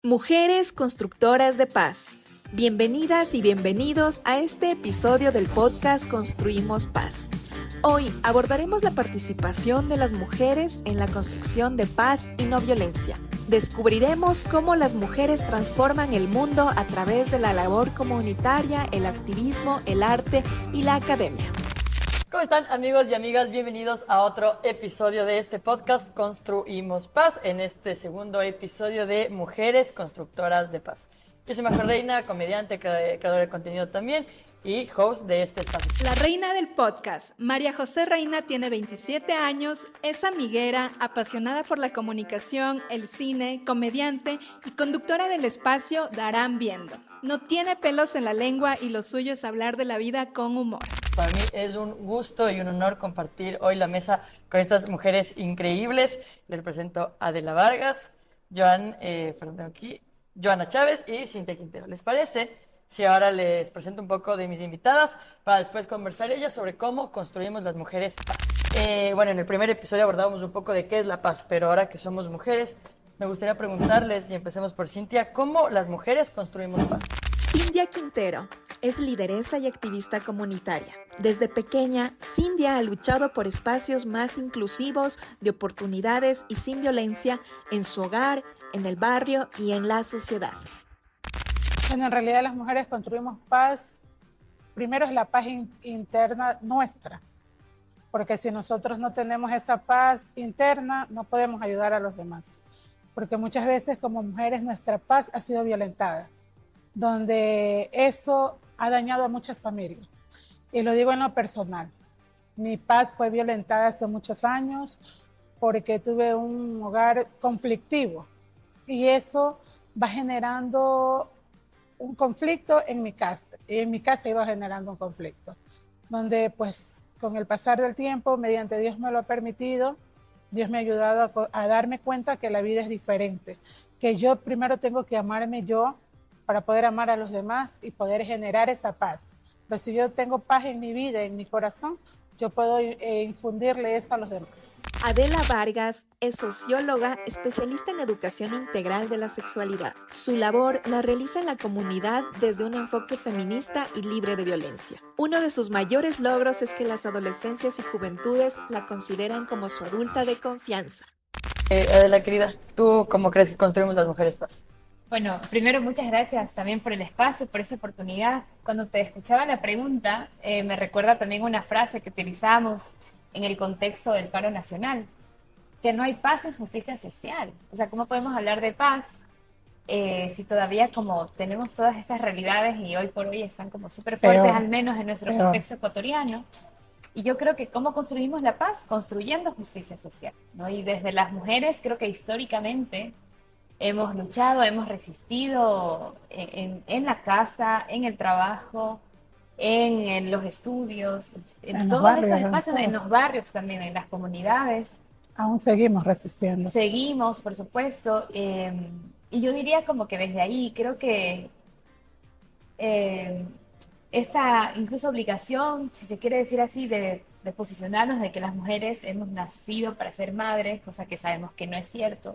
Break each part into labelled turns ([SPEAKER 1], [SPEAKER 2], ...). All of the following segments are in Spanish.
[SPEAKER 1] Mujeres constructoras de paz. Bienvenidas y bienvenidos a este episodio del podcast Construimos Paz. Hoy abordaremos la participación de las mujeres en la construcción de paz y no violencia. Descubriremos cómo las mujeres transforman el mundo a través de la labor comunitaria, el activismo, el arte y la academia.
[SPEAKER 2] ¿Cómo están, amigos y amigas? Bienvenidos a otro episodio de este podcast Construimos Paz, en este segundo episodio de Mujeres Constructoras de Paz. Yo soy Majo Reina, comediante, creadora de contenido también y host de este espacio.
[SPEAKER 1] La reina del podcast, María José Reina, tiene 27 años, es amiguera, apasionada por la comunicación, el cine, comediante y conductora del espacio Darán Viendo. No tiene pelos en la lengua y lo suyo es hablar de la vida con humor.
[SPEAKER 2] Para mí es un gusto y un honor compartir hoy la mesa con estas mujeres increíbles. Les presento a Adela Vargas, Joana Chávez y Cintia Quintero. ¿Les parece si ahora les presento un poco de mis invitadas para después conversar ellas sobre cómo construimos las mujeres paz? Bueno, en el primer episodio abordábamos un poco de qué es la paz, pero ahora que somos mujeres, me gustaría preguntarles, y empecemos por Cintia, ¿cómo las mujeres construimos paz?
[SPEAKER 1] Cintia Quintero es lideresa y activista comunitaria. Desde pequeña, Cintia ha luchado por espacios más inclusivos, de oportunidades y sin violencia en su hogar, en el barrio y en la sociedad.
[SPEAKER 3] Bueno, en realidad las mujeres construimos paz. Primero es la paz interna nuestra, porque si nosotros no tenemos esa paz interna, no podemos ayudar a los demás. Porque muchas veces como mujeres nuestra paz ha sido violentada, donde eso ha dañado a muchas familias. Y lo digo en lo personal. Mi paz fue violentada hace muchos años porque tuve un hogar conflictivo y eso va generando un conflicto en mi casa. Y en mi casa iba generando un conflicto, donde pues con el pasar del tiempo, mediante Dios me lo ha permitido, Dios me ha ayudado a darme cuenta que la vida es diferente, que yo primero tengo que amarme yo para poder amar a los demás y poder generar esa paz. Pero si yo tengo paz en mi vida, en mi corazón, yo puedo infundirle eso a los demás.
[SPEAKER 1] Adela Vargas es socióloga, especialista en educación integral de la sexualidad. Su labor la realiza en la comunidad desde un enfoque feminista y libre de violencia. Uno de sus mayores logros es que las adolescencias y juventudes la consideran como su adulta de confianza.
[SPEAKER 2] Adela, querida, ¿tú cómo crees que construimos las mujeres paz?
[SPEAKER 4] Bueno, primero muchas gracias también por el espacio, por esa oportunidad. Cuando te escuchaba la pregunta, me recuerda también una frase que utilizamos en el contexto del paro nacional, que no hay paz sin justicia social. O sea, ¿cómo podemos hablar de paz si todavía como tenemos todas esas realidades y hoy por hoy están como súper fuertes, al menos en nuestro contexto ecuatoriano? Y yo creo que ¿cómo construimos la paz? Construyendo justicia social, ¿no? Y desde las mujeres creo que históricamente hemos luchado, hemos resistido en la casa, en el trabajo, en los estudios, en todos estos espacios, en los barrios también, en las comunidades.
[SPEAKER 3] Aún seguimos resistiendo.
[SPEAKER 4] Seguimos, por supuesto. Y yo diría como que desde ahí creo que esta incluso obligación, si se quiere decir así, de posicionarnos de que las mujeres hemos nacido para ser madres, cosa que sabemos que no es cierto.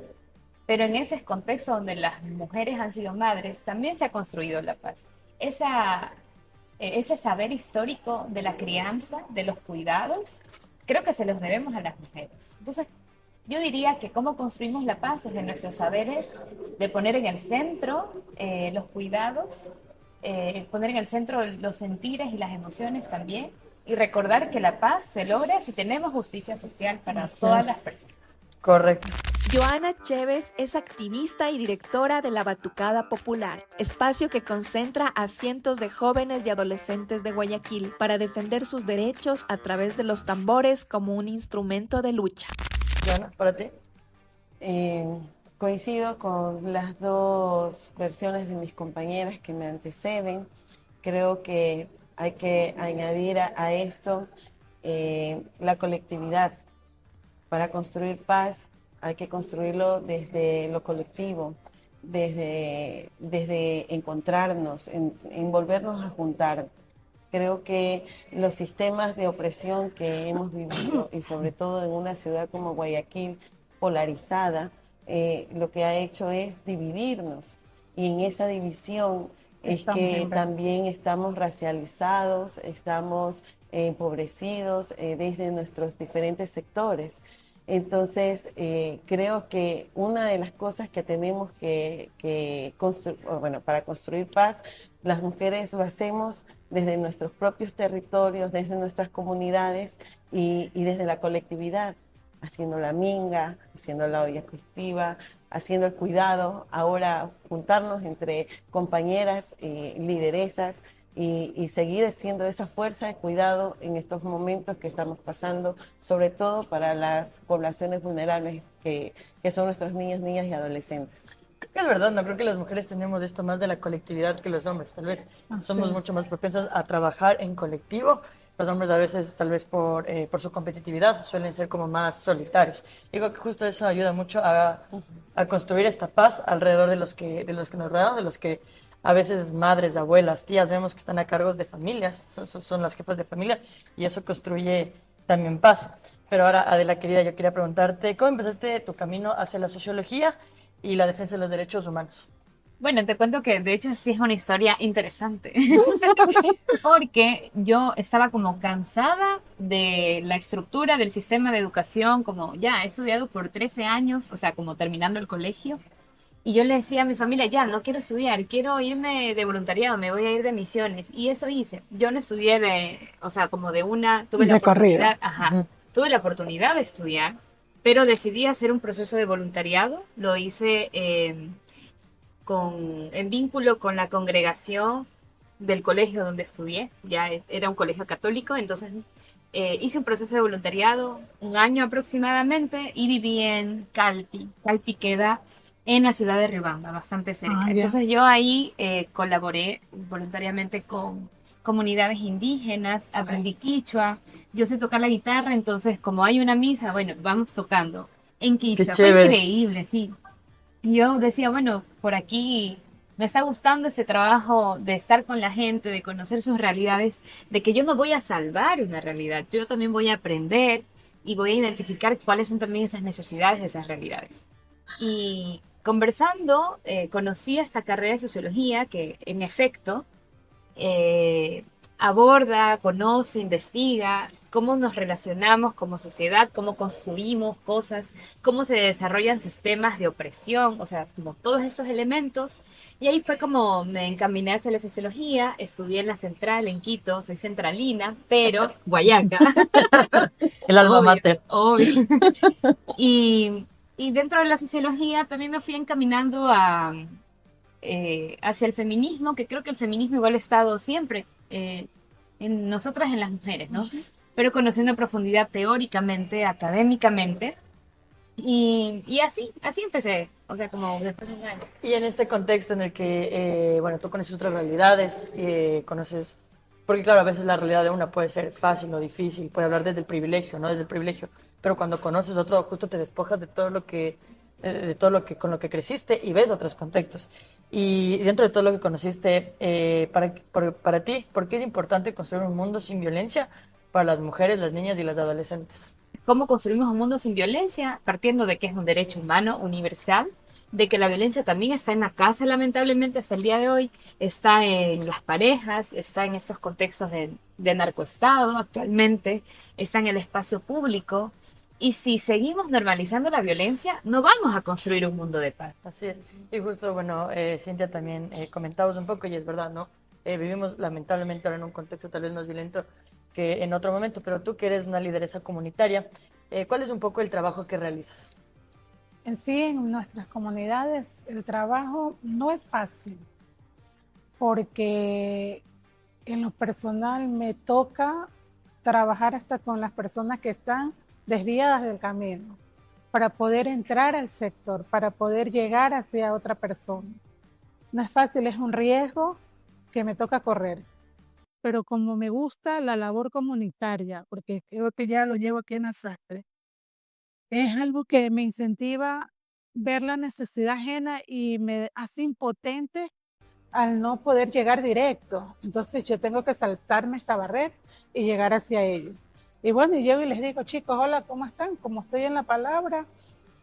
[SPEAKER 4] Pero en ese contexto donde las mujeres han sido madres, también se ha construido la paz. Ese saber histórico de la crianza, de los cuidados, creo que se los debemos a las mujeres. Entonces, yo diría que cómo construimos la paz desde nuestros saberes, de poner en el centro los cuidados, poner en el centro los sentires y las emociones también, y recordar que la paz se logra si tenemos justicia social para todas las personas.
[SPEAKER 2] Correcto.
[SPEAKER 1] Joana Chávez es activista y directora de la Batucada Popular, espacio que concentra a cientos de jóvenes y adolescentes de Guayaquil para defender sus derechos a través de los tambores como un instrumento de lucha.
[SPEAKER 2] Joana, ¿para ti?
[SPEAKER 5] Coincido con las dos versiones de mis compañeras que me anteceden. Creo que hay que añadir a esto la colectividad. Para construir paz hay que construirlo desde lo colectivo, desde encontrarnos, en volvernos a juntar. Creo que los sistemas de opresión que hemos vivido, y sobre todo en una ciudad como Guayaquil, polarizada, lo que ha hecho es dividirnos. Y en esa división es
[SPEAKER 3] Estamos
[SPEAKER 5] que
[SPEAKER 3] inmersos.
[SPEAKER 5] también estamos racializados, estamos empobrecidos desde nuestros diferentes sectores. Entonces, creo que una de las cosas que tenemos que construir, bueno, para construir paz, las mujeres lo hacemos desde nuestros propios territorios, desde nuestras comunidades y desde la colectividad, haciendo la minga, haciendo la olla colectiva, haciendo el cuidado, ahora juntarnos entre compañeras, lideresas y seguir haciendo esa fuerza de cuidado en estos momentos que estamos pasando, sobre todo para las poblaciones vulnerables que son nuestros niños, niñas y adolescentes.
[SPEAKER 2] Creo que es verdad, no creo que las mujeres tenemos esto más de la colectividad que los hombres. Tal vez
[SPEAKER 3] Así
[SPEAKER 2] somos
[SPEAKER 3] es.
[SPEAKER 2] mucho más propensas a trabajar en colectivo. Los hombres a veces, tal vez por su competitividad, suelen ser como más solitarios. Digo que justo eso ayuda mucho a construir esta paz alrededor de los que nos rodean, de los que a veces madres, abuelas, tías, vemos que están a cargo de familias, son las jefas de familia, y eso construye también paz. Pero ahora, Adela, querida, yo quería preguntarte, ¿cómo empezaste tu camino hacia la sociología y la defensa de los derechos humanos?
[SPEAKER 4] Bueno, te cuento que de hecho sí es una historia interesante, porque yo estaba como cansada de la estructura del sistema de educación, como ya he estudiado por 13 años, o sea, como terminando el colegio, y yo le decía a mi familia, ya, no quiero estudiar, quiero irme de voluntariado, me voy a ir de misiones, y eso hice. Yo no estudié o sea, como de una, tuve la
[SPEAKER 3] De corrido.
[SPEAKER 4] oportunidad, ajá, tuve la oportunidad de estudiar, pero decidí hacer un proceso de voluntariado, lo hice en vínculo con la congregación del colegio donde estudié, ya era un colegio católico, entonces hice un proceso de voluntariado, un año aproximadamente, y viví en Calpi. Calpi queda en la ciudad de Riobamba, bastante cerca.
[SPEAKER 3] Ah, ya.
[SPEAKER 4] Entonces yo ahí colaboré voluntariamente con comunidades indígenas, aprendí quichua, yo sé tocar la guitarra, entonces como hay una misa, bueno, vamos tocando en
[SPEAKER 2] Qué
[SPEAKER 4] quichua. Fue
[SPEAKER 2] chévere.
[SPEAKER 4] increíble, sí. Y yo decía, bueno, por aquí me está gustando este trabajo de estar con la gente, de conocer sus realidades, de que yo no voy a salvar una realidad, yo también voy a aprender y voy a identificar cuáles son también esas necesidades de esas realidades. Y conversando, conocí esta carrera de sociología que en efecto aborda, conoce, investiga cómo nos relacionamos como sociedad, cómo construimos cosas, cómo se desarrollan sistemas de opresión, o sea, como todos estos elementos. Y ahí fue como me encaminé hacia la sociología, estudié en la Central en Quito, soy centralina, pero guayaca,
[SPEAKER 2] El alma
[SPEAKER 4] obvio,
[SPEAKER 2] mater.
[SPEAKER 4] obvio. Y, y dentro de la sociología también me fui encaminando hacia el feminismo, que creo que el feminismo igual ha estado siempre en nosotras, en las mujeres, ¿no? Pero conociendo en profundidad teóricamente, académicamente, y así empecé, o sea, como después de un año.
[SPEAKER 2] Y en este contexto en el que, bueno, tú conoces otras realidades, conoces, porque claro, a veces la realidad de una puede ser fácil o difícil, puede hablar desde el privilegio, ¿no? Desde el privilegio, pero cuando conoces otro, justo te despojas de todo lo que, de todo lo que, con lo que creciste y ves otros contextos. Y dentro de todo lo que conociste, para ti, ¿por qué es importante construir un mundo sin violencia para las mujeres, las niñas y las adolescentes?
[SPEAKER 4] ¿Cómo construimos un mundo sin violencia? Partiendo de que es un derecho humano universal, de que la violencia también está en la casa, lamentablemente, hasta el día de hoy, está en las parejas, está en estos contextos de narcoestado actualmente, está en el espacio público. Y si seguimos normalizando la violencia, no vamos a construir un mundo de paz.
[SPEAKER 2] Así es. Y justo, bueno, Cintia también comentabas un poco, y es verdad, ¿no? Vivimos lamentablemente ahora en un contexto tal vez más violento que en otro momento, pero tú que eres una lideresa comunitaria, ¿cuál es un poco el trabajo que realizas?
[SPEAKER 3] En sí, en nuestras comunidades, el trabajo no es fácil, porque en lo personal me toca trabajar hasta con las personas que están desviadas del camino, para poder entrar al sector, para poder llegar hacia otra persona. No es fácil, es un riesgo que me toca correr. Pero como me gusta la labor comunitaria, porque creo que ya lo llevo aquí en Asastre, es algo que me incentiva ver la necesidad ajena y me hace impotente al no poder llegar directo. Entonces yo tengo que saltarme esta barrera y llegar hacia ellos. Y bueno, yo les digo, chicos, hola, ¿cómo están? Como estoy en la palabra,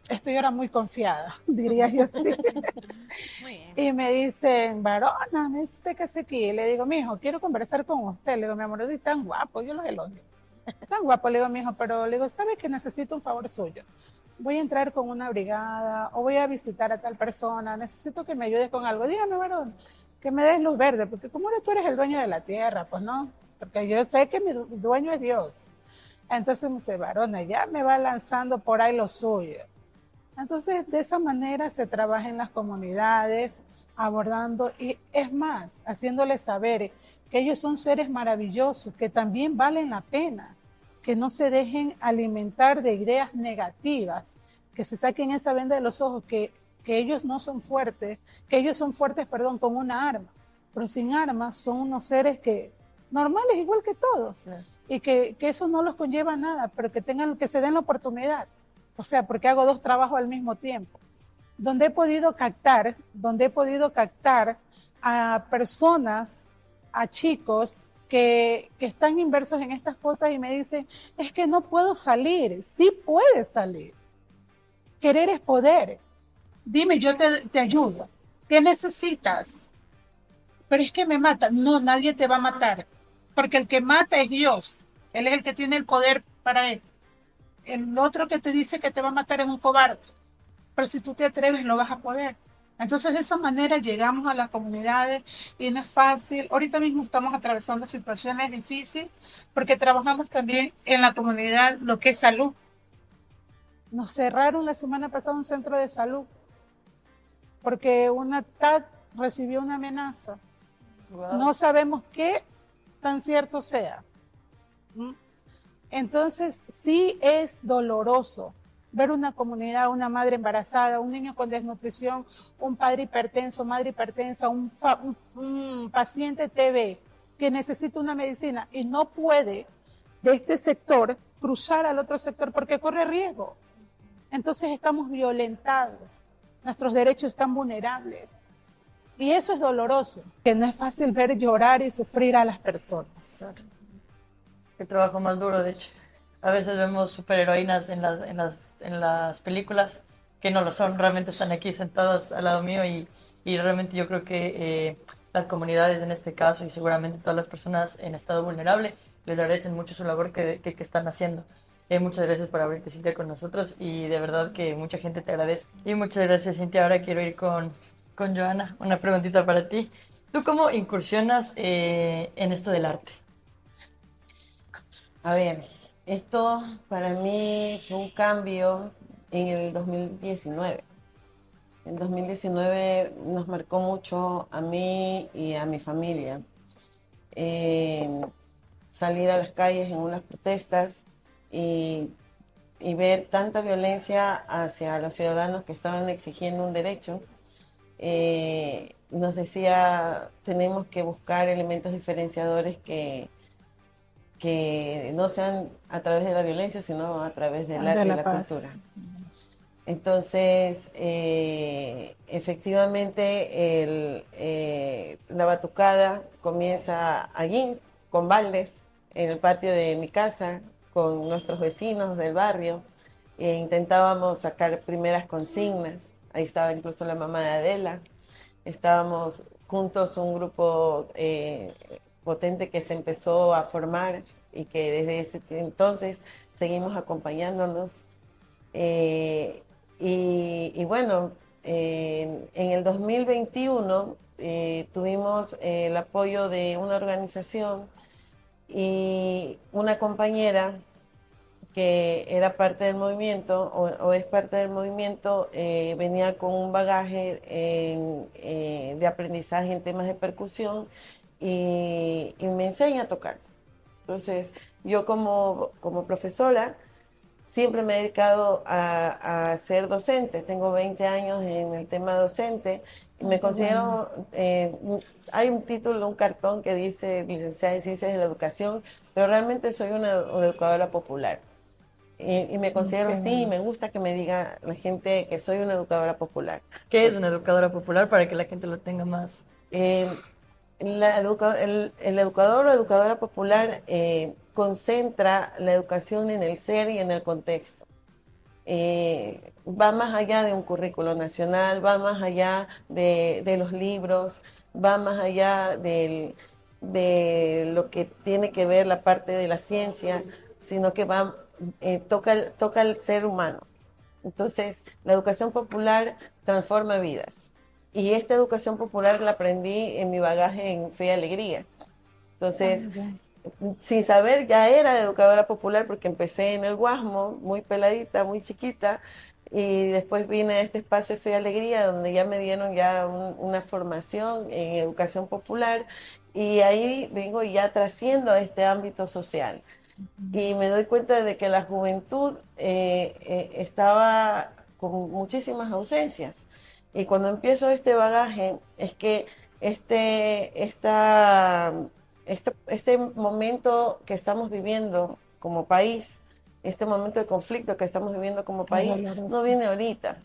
[SPEAKER 3] estoy ahora muy confiada, diría yo así.
[SPEAKER 4] Muy bien.
[SPEAKER 3] Y me dicen, varona, me dice usted qué hace aquí. Y le digo, mijo, quiero conversar con usted. Le digo, mi amor, es tan guapo, yo los elogio. Tan guapo, le digo, mijo, pero le digo, ¿sabe que necesito un favor suyo? Voy a entrar con una brigada o voy a visitar a tal persona, necesito que me ayudes con algo. Dígame, varón, que me des luz verde, porque como tú eres el dueño de la tierra, pues no, porque yo sé que mi dueño es Dios. Entonces me dice, varona, ya me va lanzando por ahí lo suyo. Entonces, de esa manera se trabaja en las comunidades, abordando y es más, haciéndoles saber que ellos son seres maravillosos, que también valen la pena, que no se dejen alimentar de ideas negativas, que se saquen esa venda de los ojos, que ellos no son fuertes, que ellos son fuertes, perdón, con una arma, pero sin armas son unos seres que normales igual que todos,
[SPEAKER 2] Sí.
[SPEAKER 3] y que eso no los conlleva a nada, pero que se den la oportunidad. O sea, porque hago dos trabajos al mismo tiempo. Donde he podido captar a personas, a chicos que están inversos en estas cosas y me dicen, es que no puedo salir. Sí puedes salir. Querer es poder. Dime, yo te ayudo. ¿Qué necesitas? Pero es que me matan. No, nadie te va a matar. Porque el que mata es Dios. Él es el que tiene el poder para esto. El otro que te dice que te va a matar es un cobarde, pero si tú te atreves lo vas a poder. Entonces de esa manera llegamos a las comunidades y no es fácil. Ahorita mismo estamos atravesando situaciones difíciles porque trabajamos también en la comunidad lo que es salud. Nos cerraron la semana pasada un centro de salud porque una TAC recibió una amenaza.
[SPEAKER 2] Wow.
[SPEAKER 3] No sabemos qué tan cierto sea. Entonces, sí es doloroso ver una comunidad, una madre embarazada, un niño con desnutrición, un padre hipertenso, madre hipertensa, un paciente TB que necesita una medicina y no puede de este sector cruzar al otro sector porque corre riesgo. Entonces estamos violentados, nuestros derechos están vulnerables. Y eso es doloroso, que no es fácil ver llorar y sufrir a las personas.
[SPEAKER 2] Claro. Qué trabajo más duro, de hecho. A veces vemos superheroínas en las películas que no lo son, realmente están aquí sentadas al lado mío y realmente yo creo que las comunidades en este caso y seguramente todas las personas en estado vulnerable les agradecen mucho su labor que están haciendo. Muchas gracias por abrirte, Cintia, con nosotros y de verdad que mucha gente te agradece. Y muchas gracias, Cintia. Ahora quiero ir con Joana. Una preguntita para ti. ¿Tú cómo incursionas en esto del arte?
[SPEAKER 5] A ver, esto para mí fue un cambio en el 2019. El 2019 nos marcó mucho a mí y a mi familia. Salir a las calles en unas protestas y ver tanta violencia hacia los ciudadanos que estaban exigiendo un derecho. Nos decía, tenemos que buscar elementos diferenciadores que no sean a través de la violencia, sino a través del arte y la cultura. Entonces, efectivamente, la batucada comienza allí, con baldes, en el patio de mi casa, con nuestros vecinos del barrio. Intentábamos sacar primeras consignas. Ahí estaba incluso la mamá de Adela. Estábamos juntos, un grupo potente que se empezó a formar y que desde ese entonces seguimos acompañándonos. Y bueno, en el 2021 tuvimos el apoyo de una organización y una compañera que era parte del movimiento o es parte del movimiento, venía con un bagaje de aprendizaje en temas de percusión y me enseña a tocar. Entonces, yo como profesora siempre me he dedicado a ser docente. Tengo 20 años en el tema docente y me considero, hay un título, un cartón que dice licenciada en Ciencias de la Educación, pero realmente soy una educadora popular. Y me considero así y me gusta que me diga la gente que soy una educadora popular.
[SPEAKER 2] ¿Qué es una educadora popular para que la gente lo tenga más?
[SPEAKER 5] El educador o educadora popular concentra la educación en el ser y en el contexto. va más allá de un currículo nacional, va más allá de los libros, va más allá de lo que tiene que ver la parte de la ciencia, sino que toca el ser humano. Entonces, la educación popular transforma vidas. Y esta educación popular la aprendí en mi bagaje en Fe y Alegría. Entonces, sin saber, ya era educadora popular porque empecé en el Guasmo, muy peladita, muy chiquita, y después vine a este espacio de Fe y Alegría, donde ya me dieron ya una formación en educación popular, y ahí vengo y ya trasciendo a este ámbito social. Y me doy cuenta de que la juventud estaba con muchísimas ausencias. Y cuando empiezo este bagaje, es que este momento que estamos viviendo como país, este momento de conflicto que estamos viviendo como país, no viene ahorita.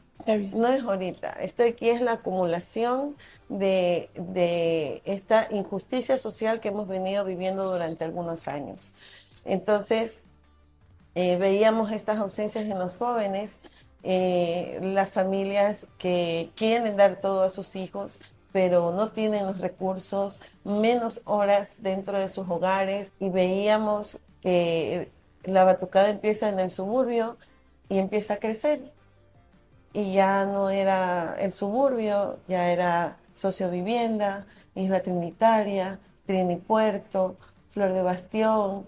[SPEAKER 5] No es ahorita. Esto aquí es la acumulación de esta injusticia social que hemos venido viviendo durante algunos años. Entonces, veíamos estas ausencias en los jóvenes, las familias que quieren dar todo a sus hijos, pero no tienen los recursos, menos horas dentro de sus hogares, y veíamos que la batucada empieza en el suburbio y empieza a crecer. Y ya no era el suburbio, ya era Sociovivienda, Isla Trinitaria, Trinipuerto, Flor de Bastión,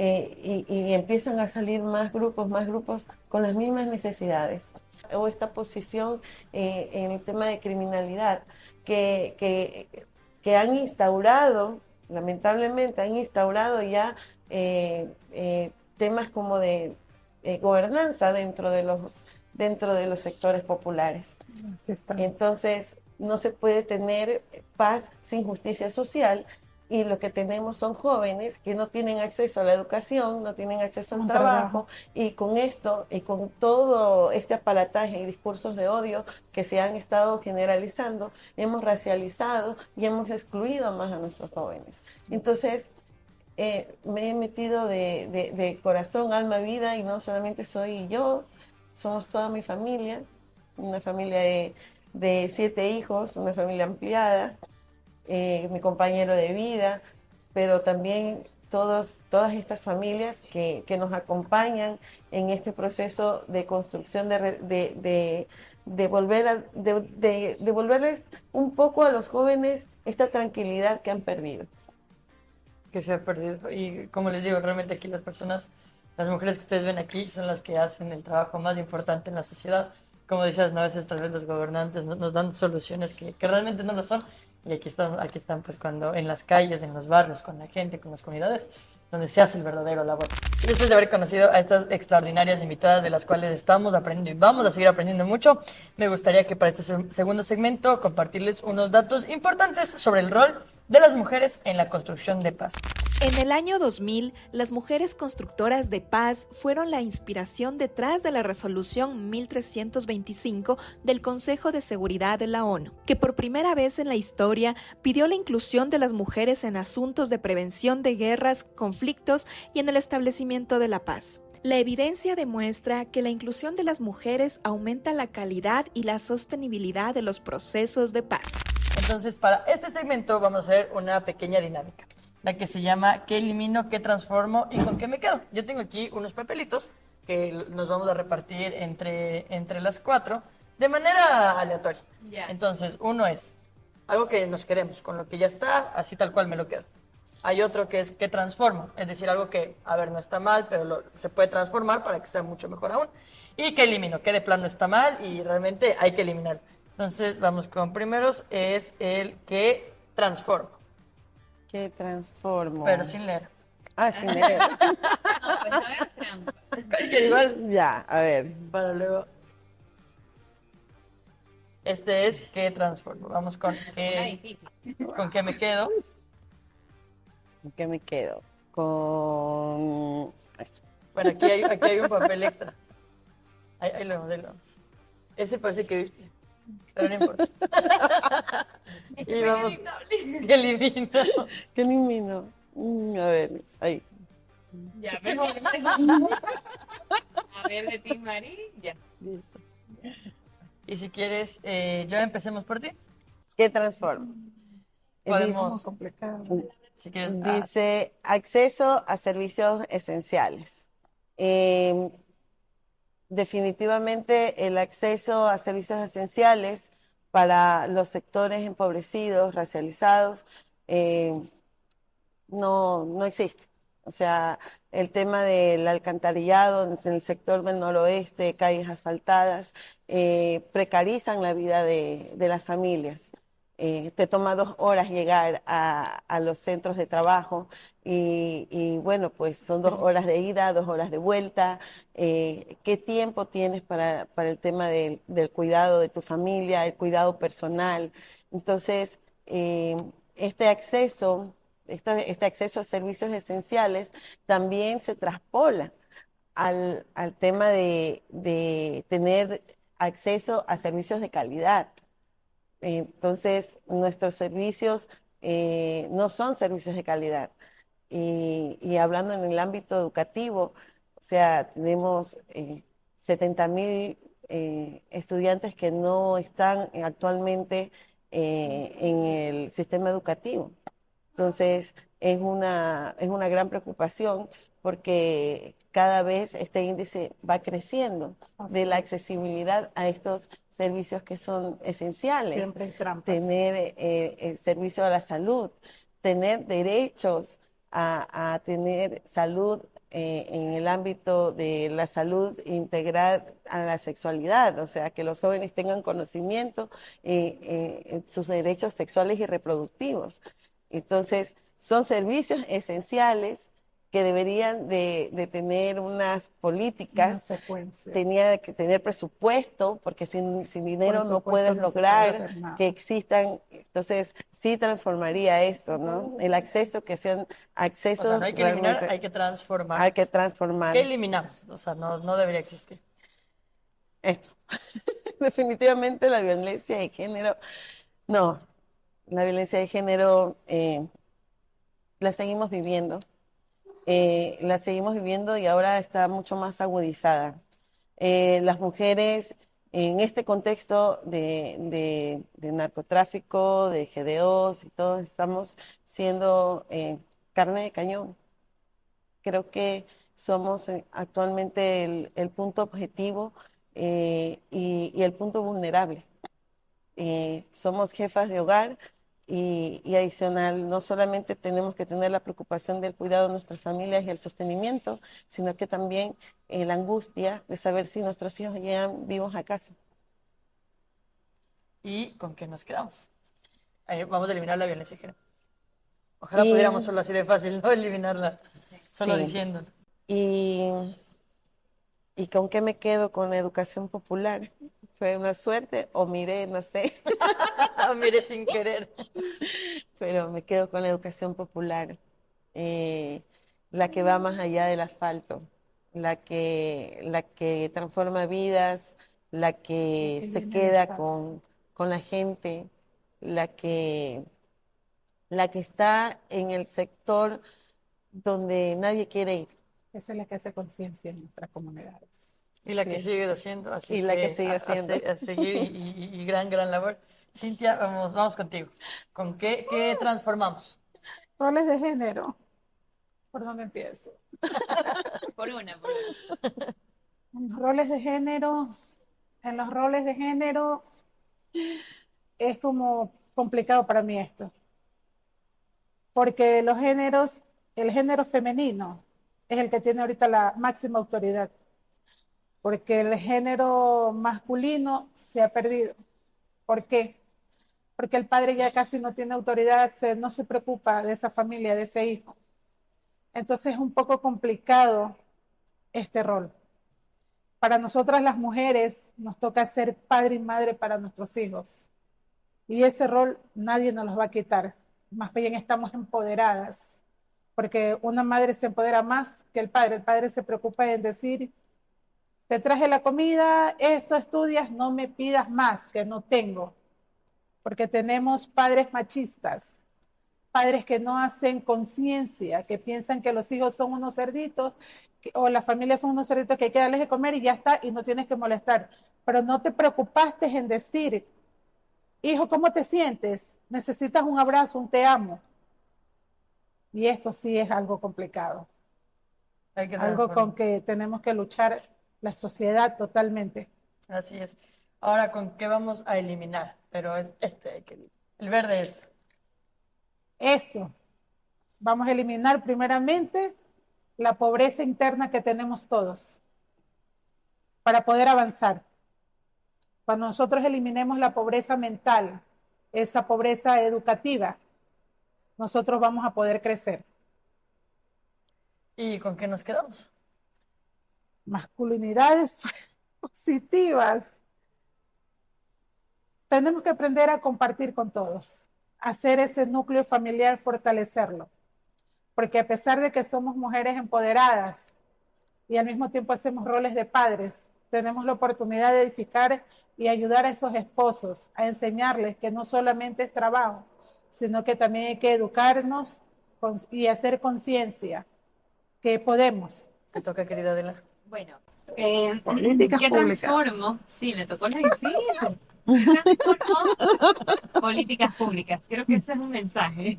[SPEAKER 5] y empiezan a salir más grupos con las mismas necesidades. O esta posición en el tema de criminalidad que han instaurado, lamentablemente han instaurado ya temas como de gobernanza dentro de los sectores populares. Entonces, no se puede tener paz sin justicia social, y lo que tenemos son jóvenes que no tienen acceso a la educación, no tienen acceso al trabajo, y con esto y con todo este aparataje y discursos de odio que se han estado generalizando, hemos racializado y hemos excluido más a nuestros jóvenes. Entonces, me he metido de corazón, alma, vida, y no solamente soy yo, somos toda mi familia, una familia de 7 hijos, una familia ampliada, mi compañero de vida, pero también todas estas familias que nos acompañan en este proceso de construcción, de devolverles un poco a los jóvenes esta tranquilidad que han perdido.
[SPEAKER 2] Que se ha perdido. Y como les digo, realmente aquí las mujeres que ustedes ven aquí son las que hacen el trabajo más importante en la sociedad. Como decías, ¿no? A veces tal vez los gobernantes nos dan soluciones que realmente no lo son. Y aquí están pues cuando en las calles, en los barrios, con la gente, con las comunidades, donde se hace el verdadero labor. Y después de haber conocido a estas extraordinarias invitadas de las cuales estamos aprendiendo y vamos a seguir aprendiendo mucho, me gustaría que para este segundo segmento compartirles unos datos importantes sobre el rol de las mujeres en la construcción de paz.
[SPEAKER 1] En el año 2000, las mujeres constructoras de paz fueron la inspiración detrás de la resolución 1325 del Consejo de Seguridad de la ONU, que por primera vez en la historia pidió la inclusión de las mujeres en asuntos de prevención de guerras, conflictos y en el establecimiento de la paz. La evidencia demuestra que la inclusión de las mujeres aumenta la calidad y la sostenibilidad de los procesos de paz.
[SPEAKER 2] Entonces, para este segmento vamos a hacer una pequeña dinámica, la que se llama ¿qué elimino, qué transformo y con qué me quedo? Yo tengo aquí unos papelitos que nos vamos a repartir entre las 4 de manera aleatoria. Yeah. Entonces, uno es algo que nos quedemos, con lo que ya está, así tal cual me lo quedo. Hay otro que es ¿qué transformo? Es decir, algo que, a ver, no está mal, pero se puede transformar para que sea mucho mejor aún. ¿Y qué elimino? ¿Qué de plano está mal y realmente hay que eliminar? Entonces, vamos con primeros, es el ¿qué transformo?
[SPEAKER 5] ¿Qué transformo?
[SPEAKER 2] Pero sin leer.
[SPEAKER 5] Ah, sin leer.
[SPEAKER 4] No, pues no es trampa.
[SPEAKER 2] Igual.
[SPEAKER 5] Ya, a ver.
[SPEAKER 2] Para luego. Este es ¿qué transformo? Vamos con ¿con qué me quedo?
[SPEAKER 5] ¿Con qué me quedo? Con...
[SPEAKER 2] Bueno, aquí hay un papel extra. Ahí lo vemos. Ese parece que viste. Pero no importa. Y vamos. ¿Qué elimino?
[SPEAKER 5] ¿Qué elimino? A ver, ahí.
[SPEAKER 4] Ya, mejor. A ver, de ti, Mari, ya.
[SPEAKER 2] Listo. Y si quieres, ya empecemos por ti.
[SPEAKER 5] ¿Qué transforma?
[SPEAKER 2] Podemos,
[SPEAKER 3] Complicado.
[SPEAKER 2] si quieres,
[SPEAKER 5] Dice acceso a servicios esenciales. Eh, Definitivamente el acceso a servicios esenciales para los sectores empobrecidos, racializados, eh, no existe. O sea, el tema del alcantarillado en el sector del noroeste, calles asfaltadas, precarizan la vida de las familias. Te toma 2 horas llegar a los centros de trabajo y bueno, pues son 2 horas de ida, 2 horas de vuelta. ¿Qué tiempo tienes para el tema del cuidado de tu familia, el cuidado personal? Entonces, este acceso este acceso a servicios esenciales también se traspola al tema de tener acceso a servicios de calidad. Entonces, nuestros servicios no son servicios de calidad. Y hablando en el ámbito educativo, o sea, tenemos 70.000 estudiantes que no están actualmente en el sistema educativo. Entonces, es una gran preocupación porque cada vez este índice va creciendo de la accesibilidad a estos servicios que son esenciales.
[SPEAKER 3] Siempre hay trampas.
[SPEAKER 5] Tener el servicio a la salud, tener derechos a tener salud en el ámbito de la salud integral a la sexualidad, o sea, que los jóvenes tengan conocimiento en sus derechos sexuales y reproductivos. Entonces, son servicios esenciales que deberían de tener unas
[SPEAKER 3] Una
[SPEAKER 5] políticas,
[SPEAKER 3] secuencia.
[SPEAKER 5] tenía que tener presupuesto, porque sin dinero no
[SPEAKER 3] supuesto,
[SPEAKER 5] puedes
[SPEAKER 3] no se puede
[SPEAKER 5] lograr
[SPEAKER 3] hacer nada.
[SPEAKER 5] que existan. Entonces, sí transformaría eso, ¿no? El acceso, que sean
[SPEAKER 2] o
[SPEAKER 5] accesos
[SPEAKER 2] sea, no hay que eliminar,
[SPEAKER 5] realmente,
[SPEAKER 2] hay que transformar.
[SPEAKER 5] hay que transformar
[SPEAKER 2] ¿Qué eliminamos? O sea, no debería existir.
[SPEAKER 5] esto. Definitivamente la violencia de género, no, la violencia de género la seguimos viviendo. La seguimos viviendo y ahora está mucho más agudizada. Las mujeres en este contexto de narcotráfico, de GDOs y todo, estamos siendo carne de cañón. Creo que somos actualmente el punto objetivo y el punto vulnerable. Somos jefas de hogar y adicional, no solamente tenemos que tener la preocupación del cuidado de nuestras familias y el sostenimiento, sino que también la angustia de saber si nuestros hijos llegan vivos a casa.
[SPEAKER 2] ¿Y con qué nos quedamos? Vamos a eliminar la violencia de género. Ojalá
[SPEAKER 5] Y-
[SPEAKER 2] pudiéramos solo así de fácil, no eliminarla, solo
[SPEAKER 5] Sí.
[SPEAKER 2] diciéndolo.
[SPEAKER 5] ¿Y con qué me quedo? Con la educación popular. Fue una suerte o miré, no sé,
[SPEAKER 2] Mire, sin querer.
[SPEAKER 5] pero me quedo con la educación popular, eh, la que va más allá del asfalto, la que transforma vidas, la que
[SPEAKER 3] que
[SPEAKER 5] se
[SPEAKER 3] llena de
[SPEAKER 5] queda
[SPEAKER 3] paz.
[SPEAKER 5] con la gente, la que, la que está en el sector donde nadie quiere ir.
[SPEAKER 3] Esa es la que hace conciencia en nuestras comunidades.
[SPEAKER 2] Y la que
[SPEAKER 5] Sí.
[SPEAKER 2] sigue haciendo, así
[SPEAKER 5] Y la que sigue
[SPEAKER 2] a
[SPEAKER 5] haciendo.
[SPEAKER 2] a seguir y gran labor. Cintia, vamos contigo. ¿Con qué transformamos?
[SPEAKER 3] Roles de género. ¿Por dónde empiezo?
[SPEAKER 4] Por una, por una.
[SPEAKER 3] En los roles de género, en los roles de género es como complicado para mí esto, porque los géneros, el género femenino es el que tiene ahorita la máxima autoridad, porque el género masculino se ha perdido. ¿Por qué? Porque el padre ya casi no tiene autoridad, no se preocupa de esa familia, de ese hijo. Entonces es un poco complicado este rol. Para nosotras las mujeres nos toca ser padre y madre para nuestros hijos. Y ese rol nadie nos los va a quitar. Más bien estamos empoderadas, porque una madre se empodera más que el padre. El padre se preocupa en decir, te traje la comida, esto estudias, no me pidas más, que no tengo. Porque tenemos padres machistas padres que no hacen conciencia, que piensan que los hijos son unos cerditos o las familias son unos cerditos que hay que darles de comer y ya está, y no tienes que molestar. Pero no te preocupaste en decir, hijo, ¿cómo te sientes? ¿Necesitas un abrazo, un te amo? Y esto sí es algo complicado.
[SPEAKER 2] Hay que
[SPEAKER 3] Algo
[SPEAKER 2] transformar.
[SPEAKER 3] con que tenemos que luchar la sociedad totalmente.
[SPEAKER 2] Así es. Ahora, ¿con qué vamos a eliminar? Pero es el verde es.
[SPEAKER 3] Esto, vamos a eliminar primeramente la pobreza interna que tenemos todos para poder avanzar. Cuando nosotros eliminemos la pobreza mental, esa pobreza educativa, nosotros vamos a poder crecer.
[SPEAKER 2] ¿Y con qué nos quedamos?
[SPEAKER 3] Masculinidades positivas. Tenemos que aprender a compartir con todos, hacer ese núcleo familiar, fortalecerlo. Porque a pesar de que somos mujeres empoderadas y al mismo tiempo hacemos roles de padres, tenemos la oportunidad de edificar y ayudar a esos esposos, a enseñarles que no solamente es trabajo, sino que también hay que educarnos y hacer conciencia que podemos.
[SPEAKER 2] Te toca, querida Adela.
[SPEAKER 4] Bueno,
[SPEAKER 3] Políticas
[SPEAKER 4] ¿qué
[SPEAKER 3] públicas.
[SPEAKER 4] transformo? Sí, me tocó la difícil. ¿Qué transformo? Políticas públicas. Creo que ese es un mensaje.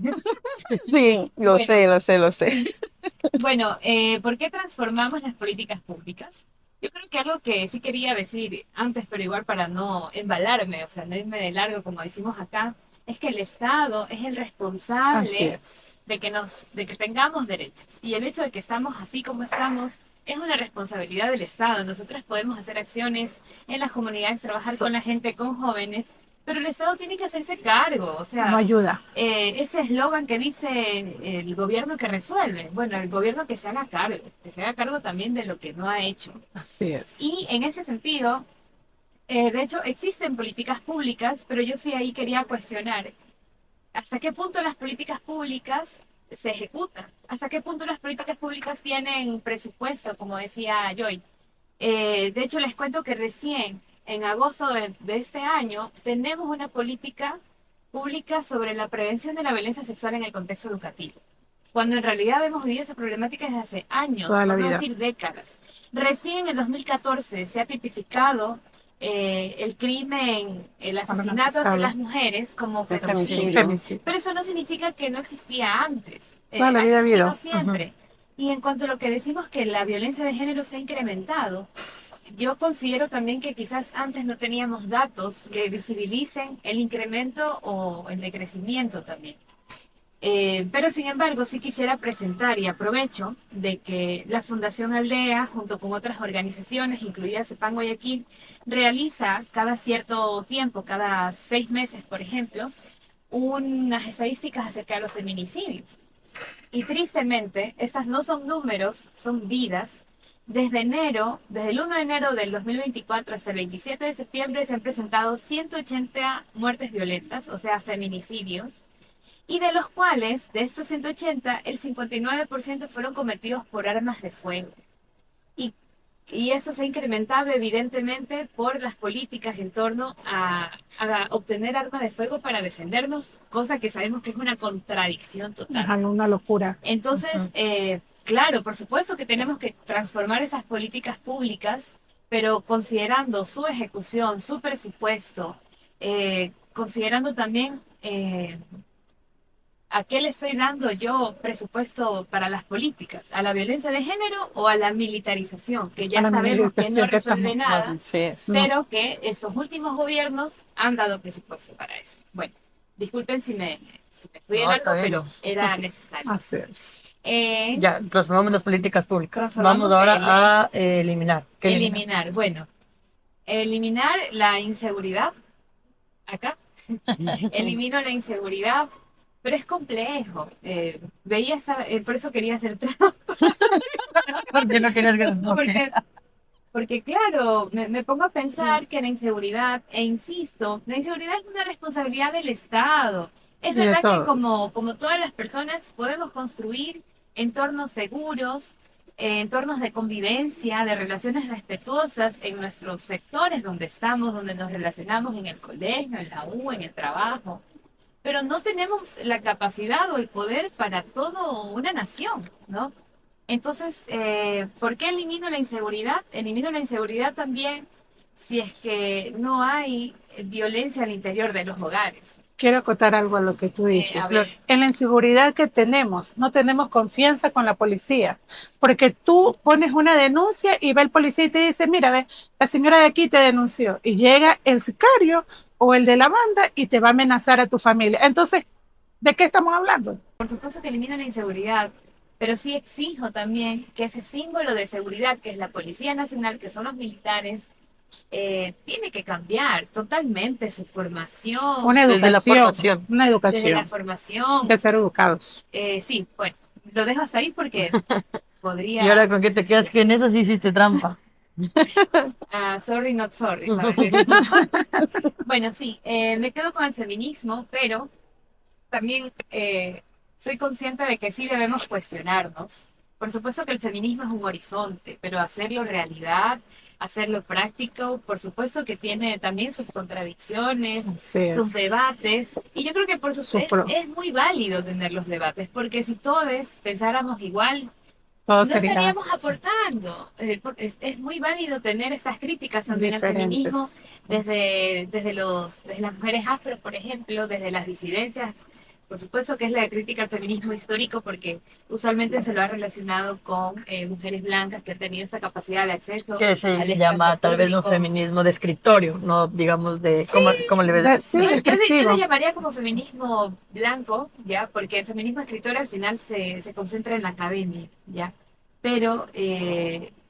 [SPEAKER 5] Sí, lo
[SPEAKER 4] Bueno.
[SPEAKER 5] sé, lo sé, lo sé.
[SPEAKER 4] Bueno, ¿por qué transformamos las políticas públicas? Yo creo que algo que sí quería decir antes, pero igual para no embalarme, o sea, no irme de largo, como decimos acá, es que el Estado es el
[SPEAKER 3] Así
[SPEAKER 4] responsable
[SPEAKER 3] es.
[SPEAKER 4] de que tengamos derechos. Y el hecho de que estamos así como estamos es una responsabilidad del Estado. Nosotros podemos hacer acciones en las comunidades, trabajar con la gente, con jóvenes, pero el Estado tiene que hacerse cargo. O sea,
[SPEAKER 3] No ayuda.
[SPEAKER 4] ese eslogan que dice el gobierno que resuelve, bueno, el gobierno que se haga cargo también de lo que no ha hecho.
[SPEAKER 3] Así es.
[SPEAKER 4] Y en ese sentido, de hecho, existen políticas públicas, pero yo sí ahí quería cuestionar hasta qué punto las políticas públicas se ejecutan, hasta qué punto las políticas públicas tienen presupuesto, como decía Joy. De hecho, les cuento que recién, en agosto de este año, tenemos una política pública sobre la prevención de la violencia sexual en el contexto educativo, cuando en realidad hemos vivido esa problemática desde hace años,
[SPEAKER 3] Toda la
[SPEAKER 4] por no
[SPEAKER 3] vida.
[SPEAKER 4] decir décadas. Recién en el 2014 se ha tipificado el crimen, el asesinato hacia
[SPEAKER 3] Organizado.
[SPEAKER 4] las mujeres como feminicidio.
[SPEAKER 3] Femicidio.
[SPEAKER 4] Pero eso no significa que no existía antes.
[SPEAKER 3] Toda la
[SPEAKER 4] Ha
[SPEAKER 3] vida ha
[SPEAKER 4] existido
[SPEAKER 3] habido.
[SPEAKER 4] siempre. Y en cuanto a lo que decimos que la violencia de género se ha incrementado, yo considero también que quizás antes no teníamos datos que visibilicen el incremento o el decrecimiento también. Pero sin embargo, sí quisiera presentar y aprovecho de que la Fundación Aldea, junto con otras organizaciones, incluida CEPAN Guayaquil, realiza cada cierto tiempo, cada 6 meses, por ejemplo, unas estadísticas acerca de los feminicidios. Y tristemente, estas no son números, son vidas. Desde el 1 de enero del 2024 hasta el 27 de septiembre se han presentado 180 muertes violentas, o sea, feminicidios, y de los cuales, de estos 180, el 59% fueron cometidos por armas de fuego. Y eso se ha incrementado evidentemente por las políticas en torno a obtener armas de fuego para defendernos, cosa que sabemos que es una contradicción total.
[SPEAKER 3] Una locura.
[SPEAKER 4] Entonces, claro, por supuesto que tenemos que transformar esas políticas públicas, pero considerando su ejecución, su presupuesto, considerando también ¿a qué le estoy dando yo presupuesto para las políticas? ¿A la violencia de género o a la militarización? Que ya
[SPEAKER 3] A la
[SPEAKER 4] sabemos que no
[SPEAKER 3] militarización que
[SPEAKER 4] resuelve
[SPEAKER 3] estamos-
[SPEAKER 4] nada,
[SPEAKER 5] Así es.
[SPEAKER 4] pero que estos últimos gobiernos han dado presupuesto para eso. Bueno, disculpen si me fui de
[SPEAKER 2] No, está
[SPEAKER 4] largo,
[SPEAKER 2] bien.
[SPEAKER 4] pero era necesario.
[SPEAKER 3] Así es.
[SPEAKER 2] Ya, transformamos las políticas públicas.
[SPEAKER 4] Transformamos
[SPEAKER 2] Vamos ahora a eliminar. ¿Qué
[SPEAKER 4] Eliminar, bueno, eliminar la inseguridad, acá, elimino la inseguridad, pero es complejo. Por eso quería hacer trampa,
[SPEAKER 2] ¿Por qué no querías que te toque?
[SPEAKER 4] porque claro, me pongo a pensar que la inseguridad, e insisto, la inseguridad es una responsabilidad del Estado. Es
[SPEAKER 3] Y de
[SPEAKER 4] verdad que
[SPEAKER 3] todos.
[SPEAKER 4] como todas las personas podemos construir entornos seguros, entornos de convivencia, de relaciones respetuosas en nuestros sectores donde estamos, donde nos relacionamos en el colegio, en la U, en el trabajo. pero no tenemos la capacidad o el poder para toda una nación, ¿no? Entonces, ¿por qué elimino la inseguridad? Elimino la inseguridad también si es que no hay violencia al interior de los hogares.
[SPEAKER 3] Quiero acotar algo a lo que tú dices.
[SPEAKER 4] A ver.
[SPEAKER 3] En la inseguridad que tenemos, no tenemos confianza con la policía, porque tú pones una denuncia y va el policía y te dice, mira, ve, la señora de aquí te denunció, y llega el sicario o el de la banda y te va a amenazar a tu familia. Entonces, ¿de qué estamos hablando?
[SPEAKER 4] Por supuesto que elimino la inseguridad, pero sí exijo también que ese símbolo de seguridad, que es la Policía Nacional, que son los militares, tiene que cambiar totalmente su formación.
[SPEAKER 3] Una
[SPEAKER 2] Desde la
[SPEAKER 3] educación,
[SPEAKER 2] formación.
[SPEAKER 3] una
[SPEAKER 4] Desde la
[SPEAKER 3] educación,
[SPEAKER 4] formación.
[SPEAKER 3] de ser educados.
[SPEAKER 4] Sí, bueno, lo dejo hasta ahí porque podría...
[SPEAKER 2] ¿Y ahora con qué te quedas? Que en eso sí hiciste trampa.
[SPEAKER 4] Sorry, not sorry, ¿sabes? Bueno, sí, me quedo con el feminismo, pero también soy consciente de que sí debemos cuestionarnos. Por supuesto que el feminismo es un horizonte, pero hacerlo realidad, hacerlo práctico, por supuesto que tiene también sus contradicciones,
[SPEAKER 3] Así
[SPEAKER 4] sus
[SPEAKER 3] es.
[SPEAKER 4] debates, y yo creo que por supuesto es muy válido tener los debates, porque si todos pensáramos igual,
[SPEAKER 3] Todo
[SPEAKER 4] no
[SPEAKER 3] sería
[SPEAKER 4] estaríamos aportando. Es muy válido tener estas críticas también al feminismo
[SPEAKER 3] diferentes.
[SPEAKER 4] desde las mujeres afro, por ejemplo, desde las disidencias. Por supuesto que es la crítica al feminismo histórico porque usualmente se lo ha relacionado con mujeres blancas que han tenido esta capacidad de acceso
[SPEAKER 2] Que se
[SPEAKER 4] al
[SPEAKER 2] llama
[SPEAKER 4] espacio
[SPEAKER 2] tal vez un
[SPEAKER 4] público.
[SPEAKER 2] feminismo de escritorio, no digamos de... ¿Cómo le ves?
[SPEAKER 3] Sí,
[SPEAKER 4] Yo
[SPEAKER 3] despectivo.
[SPEAKER 4] lo llamaría como feminismo blanco, ¿ya? Porque el feminismo escritor al final se concentra en la academia, ¿ya? Pero es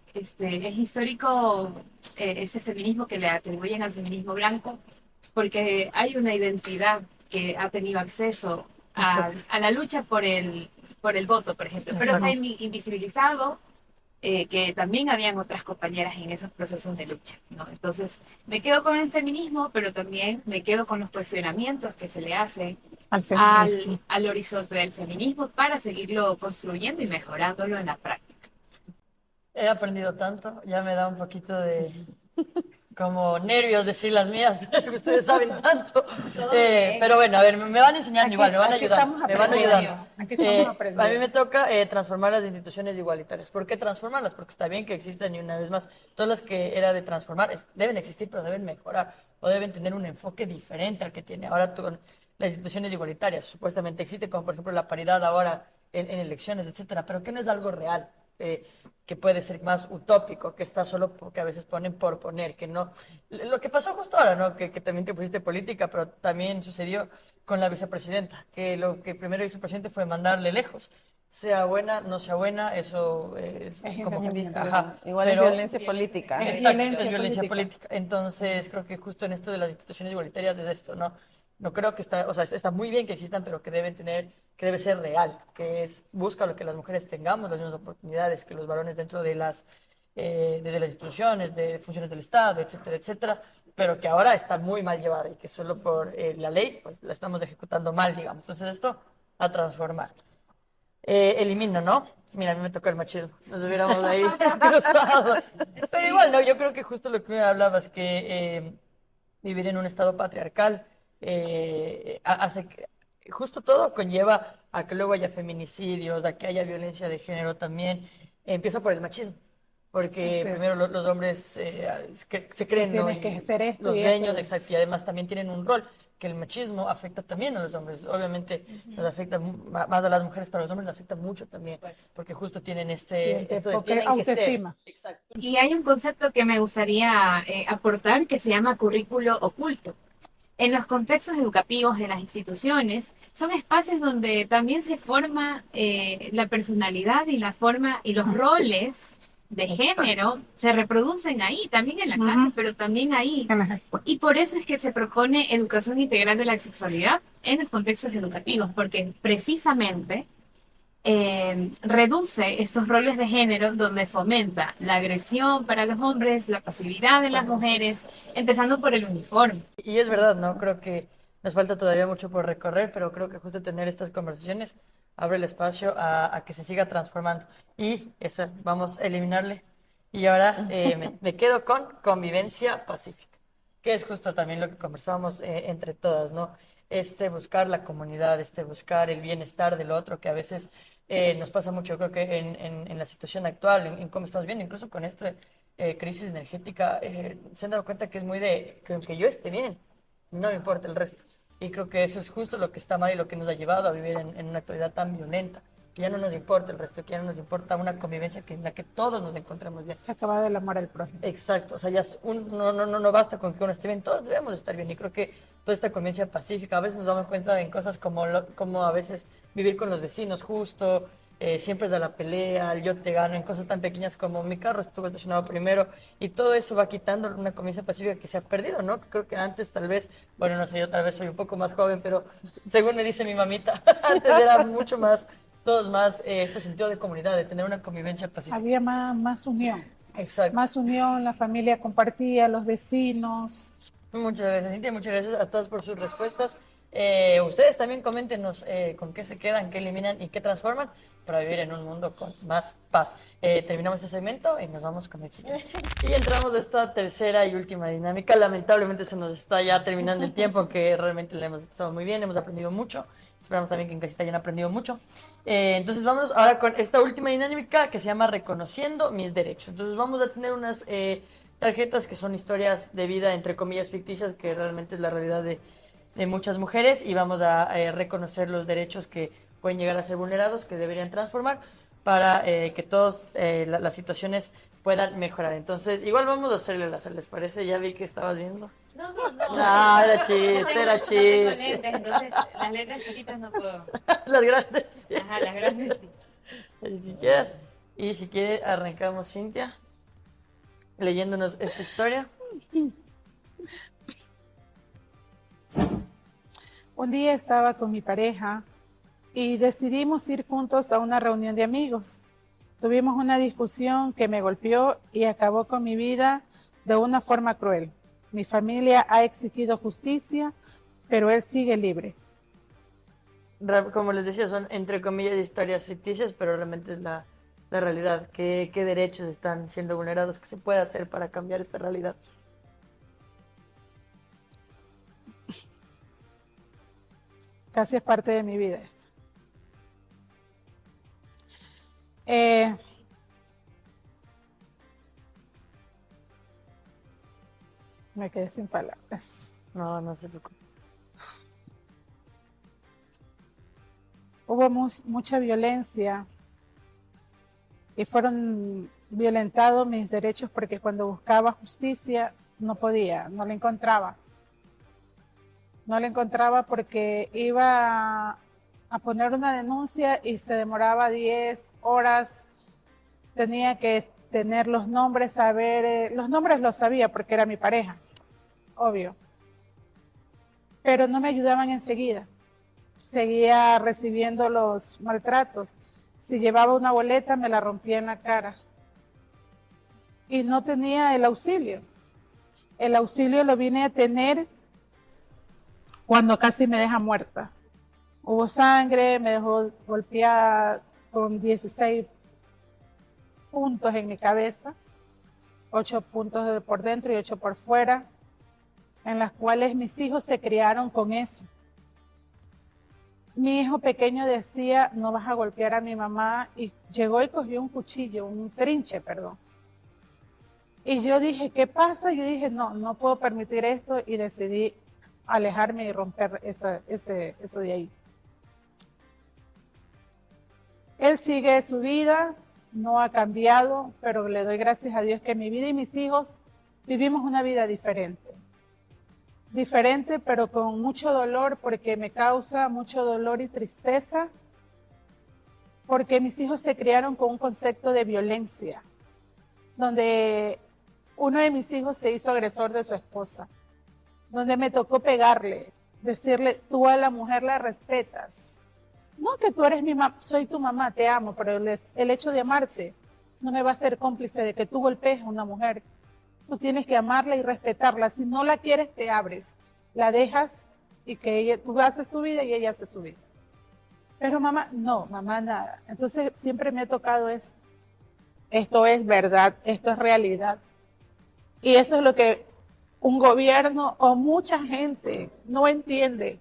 [SPEAKER 4] histórico ese feminismo que le atribuyen al feminismo blanco, porque hay una identidad que ha tenido acceso a la lucha por el voto, por ejemplo, pero se ha invisibilizado que también habían otras compañeras en esos procesos de lucha, ¿no? Entonces, me quedo con el feminismo, pero también me quedo con los cuestionamientos que se le hacen
[SPEAKER 3] Al feminismo.
[SPEAKER 4] al horizonte del feminismo para seguirlo construyendo y mejorándolo en la práctica.
[SPEAKER 2] He aprendido tanto, ya me da un poquito de como nervios decir las mías, ustedes saben tanto. Pero bueno, a ver, me van enseñando
[SPEAKER 3] Aquí-
[SPEAKER 2] igual, me van
[SPEAKER 3] aquí
[SPEAKER 2] ayudando,
[SPEAKER 3] estamos
[SPEAKER 2] me van
[SPEAKER 3] aprendiendo.
[SPEAKER 2] ayudando.
[SPEAKER 3] Aquí estamos aprendiendo.
[SPEAKER 2] A mí me toca transformar las instituciones igualitarias. ¿Por qué transformarlas? Porque está bien que existan y una vez más, todas las que era de transformar deben existir, pero deben mejorar o deben tener un enfoque diferente al que tiene ahora las instituciones igualitarias. Supuestamente existe, como por ejemplo la paridad ahora en elecciones, etcétera, pero que no es algo real. Que puede ser más utópico, que está solo porque a veces ponen por poner, que no... Lo que pasó justo ahora, ¿no? Que también te pusiste política, pero también sucedió con la vicepresidenta, que lo que primero hizo el presidente fue mandarle lejos. Sea buena, no sea buena, eso es como...
[SPEAKER 3] independiente.
[SPEAKER 2] Ajá,
[SPEAKER 5] Igual
[SPEAKER 2] pero-
[SPEAKER 5] es violencia política.
[SPEAKER 3] Es
[SPEAKER 2] Exacto,
[SPEAKER 3] violencia
[SPEAKER 2] es violencia
[SPEAKER 3] política.
[SPEAKER 2] política. Entonces, creo que justo en esto de las instituciones igualitarias es esto, ¿no? No creo que está, o sea, está muy bien que existan, pero que deben tener, que debe ser real, que es, busca lo que las mujeres tengamos las mismas oportunidades que los varones dentro de las instituciones, de funciones del Estado, etcétera, etcétera, pero que ahora está muy mal llevada y que solo por la ley, pues la estamos ejecutando mal, digamos. Entonces, esto a transformar. Elimina, ¿no? Mira, a mí me toca el machismo. Nos hubiéramos ahí cruzado. Pero igual, no, yo creo que justo lo que me hablabas, que vivir en un estado patriarcal hace que justo todo conlleva a que luego haya feminicidios, a que haya violencia de género también. Empieza por el machismo. Porque
[SPEAKER 3] Así es.
[SPEAKER 2] primero los hombres se creen, ¿no?
[SPEAKER 3] Tienes que hacer esto
[SPEAKER 2] Los
[SPEAKER 3] y
[SPEAKER 2] dueños,
[SPEAKER 3] esto.
[SPEAKER 2] exacto, y además también tienen un rol, que el machismo afecta también a los hombres. Obviamente nos afecta más a las mujeres, pero a los hombres les afecta mucho también, porque justo tienen
[SPEAKER 3] Siente
[SPEAKER 2] esto de
[SPEAKER 3] poca
[SPEAKER 2] tienen que ser.
[SPEAKER 3] autoestima.
[SPEAKER 2] Exacto.
[SPEAKER 4] Y hay un concepto que me gustaría aportar que se llama currículo oculto. En los contextos educativos, en las instituciones, son espacios donde también se forma la personalidad y la forma y los roles de género se reproducen ahí, también en la casa, pero también ahí.
[SPEAKER 3] En las escuelas.
[SPEAKER 4] Y por eso es que se propone educación integral de la sexualidad en los contextos educativos, porque precisamente reduce estos roles de género donde fomenta la agresión para los hombres, la pasividad de las mujeres, empezando por el uniforme.
[SPEAKER 2] Y es verdad, ¿no? Creo que nos falta todavía mucho por recorrer, pero creo que justo tener estas conversaciones abre el espacio a que se siga transformando. Y eso, vamos a eliminarle. Y ahora me quedo con convivencia pacífica, que es justo también lo que conversábamos entre todas, ¿no? buscar la comunidad, buscar el bienestar del otro, que a veces nos pasa mucho, creo que en la situación actual, en cómo estamos viendo, incluso con esta crisis energética, se han dado cuenta que es muy de que aunque yo esté bien, no me importa el resto. Y creo que eso es justo lo que está mal y lo que nos ha llevado a vivir en una actualidad tan violenta, que ya no nos importa el resto, que ya no nos importa una convivencia en la que todos nos encontremos bien.
[SPEAKER 3] Se ha acabado el amor al prójimo.
[SPEAKER 2] Exacto, o sea, ya no basta con que uno esté bien, todos debemos estar bien. Y creo que toda esta convivencia pacífica, a veces nos damos cuenta en cosas como a veces vivir con los vecinos justo, siempre es de la pelea, el yo te gano, en cosas tan pequeñas como mi carro estuvo estacionado primero, y todo eso va quitando una convivencia pacífica que se ha perdido, ¿no? Que creo que antes tal vez, bueno, no sé, yo tal vez soy un poco más joven, pero según me dice mi mamita, antes era mucho más, todos más este sentido de comunidad, de tener una convivencia pacífica.
[SPEAKER 3] Había más unión.
[SPEAKER 2] Exacto.
[SPEAKER 3] Más unión, la familia compartía, los vecinos.
[SPEAKER 2] Muchas gracias, Cintia. Muchas gracias a todos por sus respuestas. Ustedes también coméntenos con qué se quedan, qué eliminan y qué transforman para vivir en un mundo con más paz. Terminamos este segmento y nos vamos con el siguiente. Y entramos a esta tercera y última dinámica. Lamentablemente se nos está ya terminando el tiempo, que realmente la hemos pasado muy bien, hemos aprendido mucho. Esperamos también que en casita hayan aprendido mucho. Entonces vamos ahora con esta última dinámica que se llama Reconociendo mis derechos. Entonces vamos a tener unas tarjetas que son historias de vida, entre comillas, ficticias, que realmente es la realidad de muchas mujeres, y vamos a reconocer los derechos que pueden llegar a ser vulnerados, que deberían transformar para que todas las situaciones puedan mejorar. Entonces, igual vamos a hacerle el azar, ¿les parece? Ya vi que estabas viendo.
[SPEAKER 4] No.
[SPEAKER 2] No, era chiste, era
[SPEAKER 4] No tengo
[SPEAKER 2] chiste.
[SPEAKER 4] lentes, entonces las letras chiquitas no puedo.
[SPEAKER 2] Las grandes, sí.
[SPEAKER 4] Ajá, las grandes sí.
[SPEAKER 2] Si quieres. Y si quiere, arrancamos, Cintia, leyéndonos esta historia.
[SPEAKER 3] Un día estaba con mi pareja y decidimos ir juntos a una reunión de amigos. Tuvimos una discusión que me golpeó y acabó con mi vida de una forma cruel. Mi familia ha exigido justicia, pero él sigue libre.
[SPEAKER 2] Como les decía, son entre comillas historias ficticias, pero realmente es la realidad. ¿Qué derechos están siendo vulnerados? ¿Qué se puede hacer para cambiar esta realidad?
[SPEAKER 3] Casi es parte de mi vida esto. Me quedé sin palabras.
[SPEAKER 2] No se preocupe.
[SPEAKER 3] Hubo mucha violencia y fueron violentados mis derechos porque cuando buscaba justicia no podía, no la encontraba. No la encontraba porque iba a poner una denuncia y se demoraba 10 horas. Tenía que tener los nombres, saber, los nombres los sabía porque era mi pareja, obvio. Pero no me ayudaban enseguida. Seguía recibiendo los maltratos. Si llevaba una boleta, me la rompía en la cara. Y no tenía el auxilio. El auxilio lo vine a tener cuando casi me deja muerta. Hubo sangre, me dejó golpeada con 16 puntos en mi cabeza, 8 puntos por dentro y 8 por fuera, en las cuales mis hijos se criaron con eso. Mi hijo pequeño decía, no vas a golpear a mi mamá, y llegó y cogió un cuchillo, un trinche, perdón. Y yo dije, ¿qué pasa? Yo dije, no puedo permitir esto, y decidí alejarme y romper eso de ahí. Él sigue su vida, no ha cambiado, pero le doy gracias a Dios que mi vida y mis hijos vivimos una vida diferente. Diferente, pero con mucho dolor, porque me causa mucho dolor y tristeza, porque mis hijos se criaron con un concepto de violencia, donde uno de mis hijos se hizo agresor de su esposa, donde me tocó pegarle, decirle, tú a la mujer la respetas. No que tú eres mi mamá, soy tu mamá, te amo, pero el hecho de amarte no me va a ser cómplice de que tú golpees a una mujer. Tú tienes que amarla y respetarla. Si no la quieres, te abres, la dejas y que tú haces tu vida y ella hace su vida. Pero mamá, no, mamá nada. Entonces siempre me ha tocado eso. Esto es verdad, esto es realidad. Y eso es lo que un gobierno o mucha gente no entiende.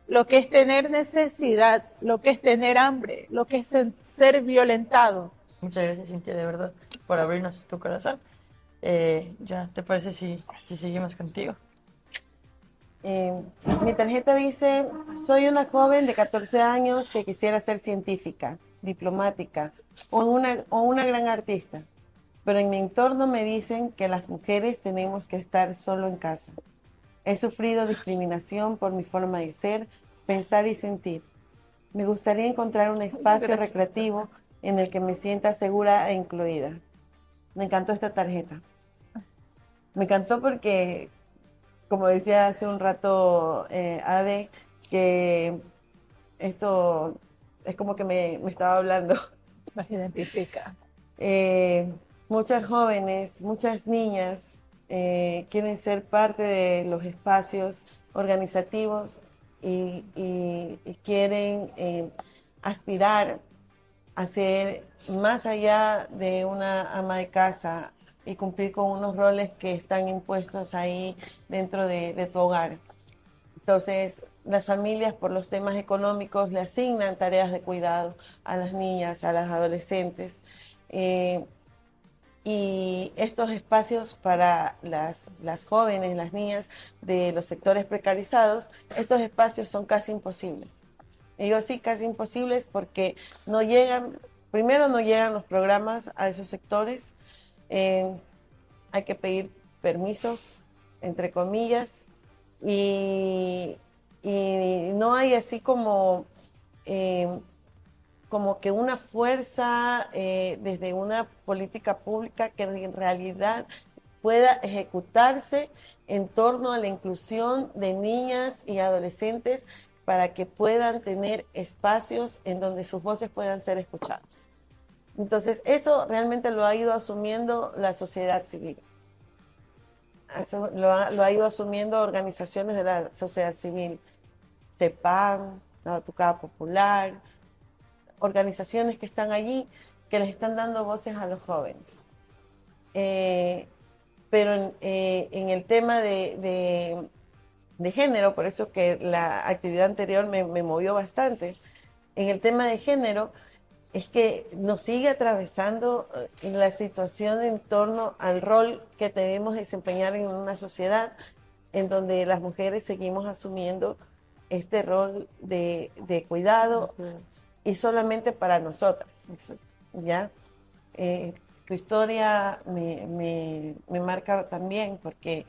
[SPEAKER 3] lo que es tener necesidad, lo que es tener hambre, lo que es ser violentado.
[SPEAKER 2] Muchas gracias, Cintia, de verdad, por abrirnos tu corazón. Ya, ¿te parece si seguimos contigo?
[SPEAKER 5] Mi tarjeta dice, soy una joven de 14 años que quisiera ser científica, diplomática o una gran artista, pero en mi entorno me dicen que las mujeres tenemos que estar solo en casa. He sufrido discriminación por mi forma de ser, pensar y sentir. Me gustaría encontrar un espacio recreativo en el que me sienta segura e incluida. Me encantó esta tarjeta. Me encantó porque, como decía hace un rato Ade, que esto es como que me estaba hablando.
[SPEAKER 3] Nos identifica.
[SPEAKER 5] Muchas jóvenes, muchas niñas quieren ser parte de los espacios organizativos y quieren aspirar a ser más allá de una ama de casa y cumplir con unos roles que están impuestos ahí dentro de tu hogar. Entonces, las familias por los temas económicos le asignan tareas de cuidado a las niñas, a las adolescentes. Y estos espacios para las jóvenes, las niñas de los sectores precarizados, estos espacios son casi imposibles. Y digo sí, casi imposibles porque no llegan, primero no llegan los programas a esos sectores, hay que pedir permisos, entre comillas, y no hay así como que una fuerza desde una política pública que en realidad pueda ejecutarse en torno a la inclusión de niñas y adolescentes para que puedan tener espacios en donde sus voces puedan ser escuchadas. Entonces, eso realmente lo ha ido asumiendo la sociedad civil. Eso lo ha ido asumiendo organizaciones de la sociedad civil, CEPAM, la Batucada Popular, organizaciones que están allí, que les están dando voces a los jóvenes. Pero en el tema de género, por eso que la actividad anterior me movió bastante, en el tema de género es que nos sigue atravesando la situación en torno al rol que debemos desempeñar en una sociedad en donde las mujeres seguimos asumiendo este rol de cuidado y solamente para nosotras.
[SPEAKER 2] Exacto.
[SPEAKER 5] ¿Ya? Tu historia me marca también porque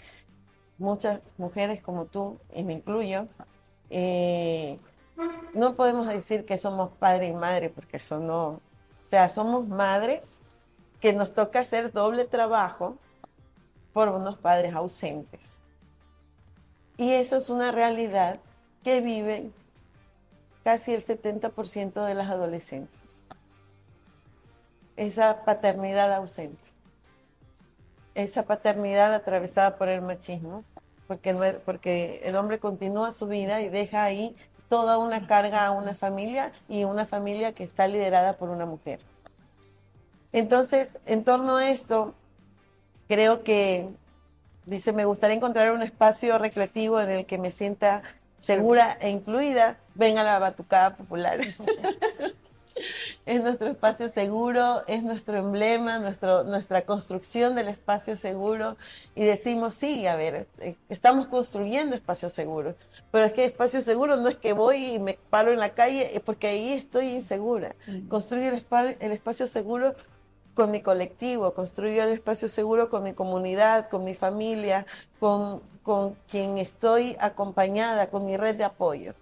[SPEAKER 5] muchas mujeres como tú, y me incluyo, no podemos decir que somos padre y madre porque eso no, o sea, somos madres que nos toca hacer doble trabajo por unos padres ausentes. Y eso es una realidad que viven casi el 70% de las adolescentes. Esa paternidad ausente. Esa paternidad atravesada por el machismo, porque el hombre continúa su vida y deja ahí toda una carga a una familia y una familia que está liderada por una mujer. Entonces, en torno a esto, creo que, dice, me gustaría encontrar un espacio recreativo en el que me sienta segura e incluida. Ven a la Batucada Popular. Es nuestro espacio seguro, es nuestro emblema, nuestra construcción del espacio seguro. Y decimos, sí, a ver, estamos construyendo espacios seguros. Pero es que espacio seguro no es que voy y me paro en la calle, es porque ahí estoy insegura. Construyo el espacio seguro con mi colectivo, construyo el espacio seguro con mi comunidad, con mi familia, con quien estoy acompañada, con mi red de apoyo.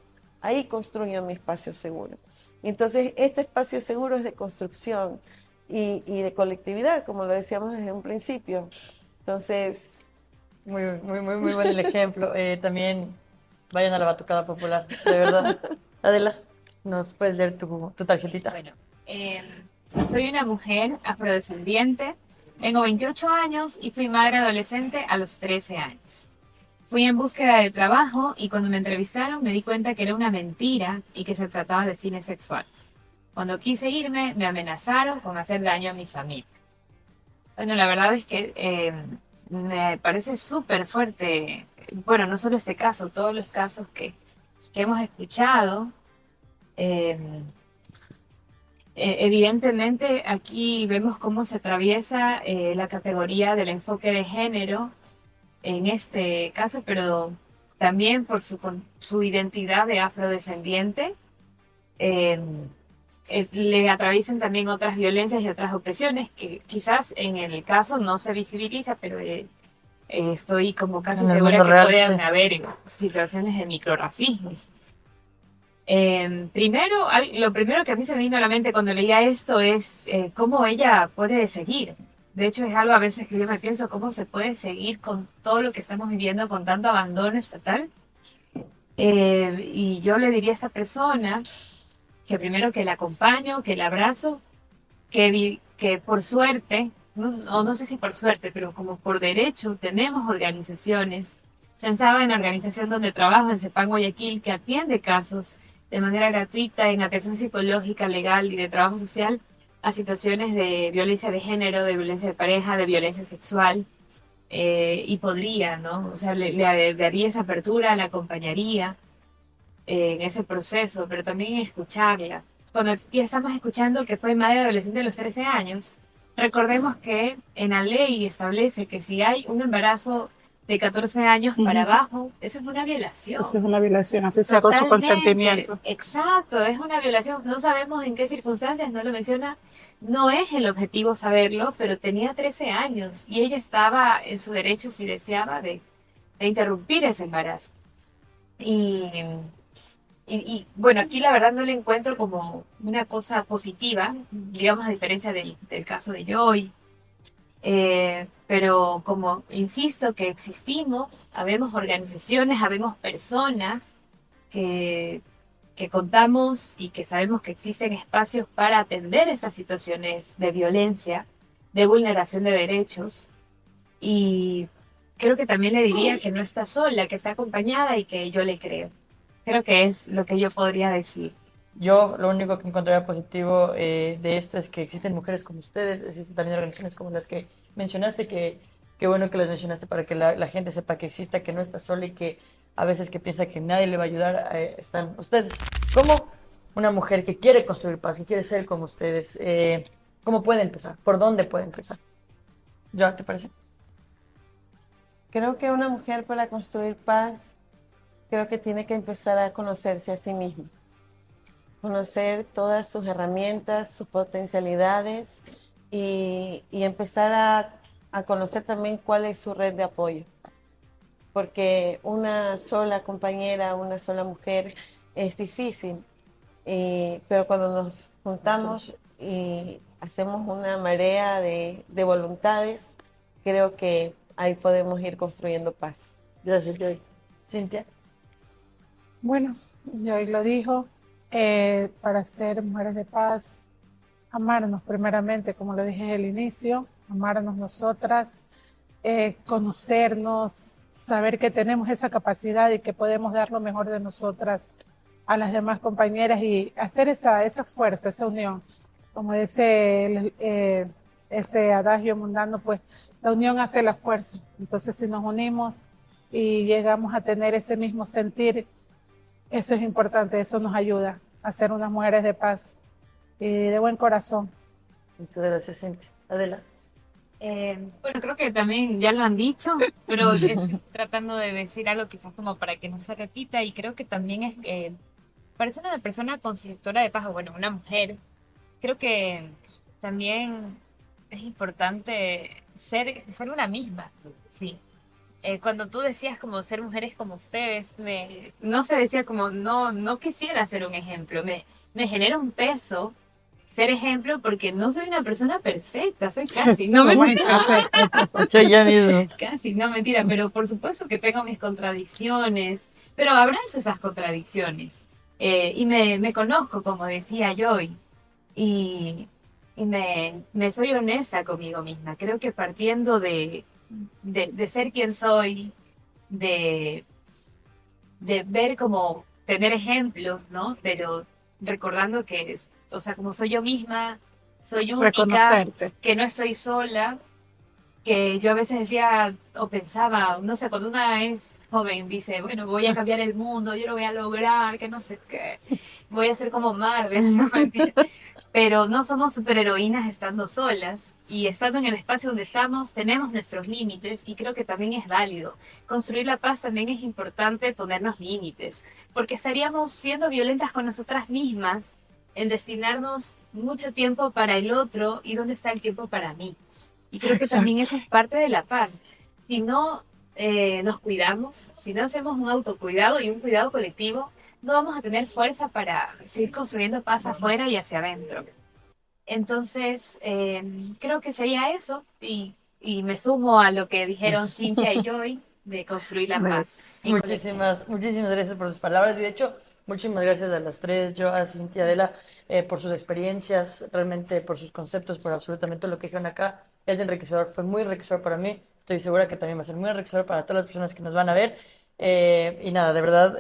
[SPEAKER 5] Ahí construyo mi espacio seguro. Entonces, este espacio seguro es de construcción y de colectividad, como lo decíamos desde un principio. Entonces...
[SPEAKER 2] Muy bueno el ejemplo. También vayan a la Batucada Popular, de verdad. Adela, ¿nos puedes leer tu tarjetita?
[SPEAKER 4] Bueno, soy una mujer afrodescendiente, tengo 28 años y fui madre adolescente a los 13 años. Fui en búsqueda de trabajo y cuando me entrevistaron me di cuenta que era una mentira y que se trataba de fines sexuales. Cuando quise irme, me amenazaron con hacer daño a mi familia. Bueno, la verdad es que me parece súper fuerte, bueno, no solo este caso, todos los casos que que hemos escuchado. Evidentemente aquí vemos cómo se atraviesa la categoría del enfoque de género en este caso, pero también por su identidad de afrodescendiente. Le atraviesan también otras violencias y otras opresiones que quizás en el caso no se visibiliza, pero estoy como casi
[SPEAKER 2] En el
[SPEAKER 4] segura
[SPEAKER 2] mundo
[SPEAKER 4] que
[SPEAKER 2] real,
[SPEAKER 4] pueden
[SPEAKER 2] sí.
[SPEAKER 4] haber situaciones de microrracismos. Lo primero que a mí se me vino a la mente cuando leía esto es cómo ella puede seguir. De hecho, es algo a veces que yo me pienso, cómo se puede seguir con todo lo que estamos viviendo, con tanto abandono estatal. Y yo le diría a esta persona que primero que la acompaño, que la abrazo, que por suerte, no sé si por suerte, pero como por derecho, tenemos organizaciones. Pensaba en la organización donde trabajo, en CEPAN Guayaquil, que atiende casos de manera gratuita en atención psicológica, legal y de trabajo social a situaciones de violencia de género, de violencia de pareja, de violencia sexual. Y podría, ¿no? O sea, le daría esa apertura, la acompañaría en ese proceso, pero también escucharla. Cuando ya estamos escuchando que fue madre adolescente a los 13 años, recordemos que en la ley establece que si hay un embarazo de 14 años para abajo, eso es una violación.
[SPEAKER 3] Eso es una violación, así sea con su
[SPEAKER 4] Totalmente,
[SPEAKER 3] consentimiento.
[SPEAKER 4] exacto, es una violación. No sabemos en qué circunstancias, no lo menciona. No es el objetivo saberlo, pero tenía 13 años y ella estaba en su derecho, si deseaba, de interrumpir ese embarazo. Y, bueno, aquí la verdad no le encuentro como una cosa positiva, digamos, a diferencia del caso de Joy. Pero como insisto que existimos, habemos organizaciones, habemos personas que contamos y que sabemos que existen espacios para atender estas situaciones de violencia, de vulneración de derechos. Y creo que también le diría que no está sola, que está acompañada y que yo le creo. Creo que es lo que yo podría decir.
[SPEAKER 2] Yo lo único que encontraría positivo de esto es que existen mujeres como ustedes, existen también organizaciones como las que mencionaste, que bueno que las mencionaste para que la gente sepa que exista, que no está sola y que a veces que piensa que nadie le va a ayudar, están ustedes. ¿Cómo una mujer que quiere construir paz, que quiere ser como ustedes, cómo puede empezar? ¿Por dónde puede empezar? ¿Ya te parece?
[SPEAKER 5] Creo que una mujer para construir paz, creo que tiene que empezar a conocerse a sí misma, conocer todas sus herramientas, sus potencialidades y empezar a conocer también cuál es su red de apoyo. Porque una sola compañera, una sola mujer es difícil, pero cuando nos juntamos y hacemos una marea de voluntades, creo que ahí podemos ir construyendo paz.
[SPEAKER 2] Gracias, Joy. Cintia.
[SPEAKER 3] Bueno, Joy lo dijo, para ser mujeres de paz, amarnos primeramente, como lo dije al inicio, amarnos nosotras, conocernos, saber que tenemos esa capacidad y que podemos dar lo mejor de nosotras a las demás compañeras y hacer esa fuerza, esa unión. Como dice ese adagio mundano, pues la unión hace la fuerza. Entonces, si nos unimos y llegamos a tener ese mismo sentir, eso es importante, eso nos ayuda a ser unas mujeres de paz y de buen corazón.
[SPEAKER 2] Muchas gracias, Cintia. Adela.
[SPEAKER 4] Bueno, creo que también ya lo han dicho, pero es tratando de decir algo quizás como para que no se repita, y creo que también es para ser una persona constructora de paz, o bueno, una mujer, creo que también es importante ser una misma, sí. Cuando tú decías como ser mujeres como ustedes, no se decía como no quisiera ser un ejemplo, me genera un peso ser ejemplo porque no soy una persona perfecta, soy casi, no mentira,
[SPEAKER 2] Yo ya mismo.
[SPEAKER 4] casi, no mentira, pero por supuesto que tengo mis contradicciones, pero abrazo esas contradicciones y me conozco, como decía Joy, y me soy honesta conmigo misma. Creo que partiendo de ser quien soy, de ver como tener ejemplos, ¿no? Pero recordando que, o sea, como soy yo misma, soy única,
[SPEAKER 3] Reconocerte.
[SPEAKER 4] que no estoy sola, que yo a veces decía o pensaba, no sé, cuando una es joven dice, bueno, voy a cambiar el mundo, yo lo voy a lograr, que no sé qué, voy a ser como Marvel, no mentira. Pero no somos superheroínas estando solas y estando en el espacio donde estamos tenemos nuestros límites y creo que también es válido. Construir la paz también es importante ponernos límites, porque estaríamos siendo violentas con nosotras mismas en destinarnos mucho tiempo para el otro y dónde está el tiempo para mí. Y creo que también eso es parte de la paz. Si no nos cuidamos, si no hacemos un autocuidado y un cuidado colectivo, no vamos a tener fuerza para seguir construyendo paz afuera y hacia adentro. Entonces, creo que sería eso y me sumo a lo que dijeron Cintia y Joy de construir la paz.
[SPEAKER 2] Muchísimas gracias por sus palabras. Y de hecho, muchísimas gracias a las tres, yo, a Cintia, Adela, por sus experiencias, realmente por sus conceptos, por absolutamente lo que dijeron acá. Es enriquecedor, fue muy enriquecedor para mí. Estoy segura que también va a ser muy enriquecedor para todas las personas que nos van a ver. Y nada, de verdad,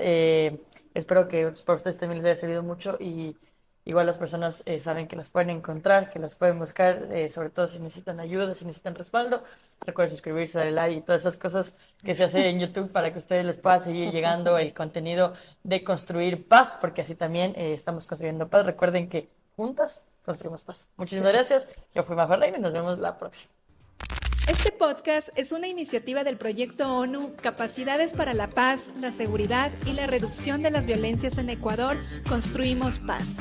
[SPEAKER 2] espero que para ustedes también les haya servido mucho y igual las personas saben que las pueden encontrar, que las pueden buscar, sobre todo si necesitan ayuda, si necesitan respaldo. Recuerden suscribirse, darle like y todas esas cosas que se hace en YouTube para que a ustedes les pueda seguir llegando el contenido de Construir Paz, porque así también estamos construyendo paz. Recuerden que juntas construimos paz. Muchísimas gracias. Yo fui Majo Reina y nos vemos la próxima.
[SPEAKER 1] Este podcast es una iniciativa del Proyecto ONU Capacidades para la Paz, la Seguridad y la Reducción de las Violencias en Ecuador, Construimos Paz,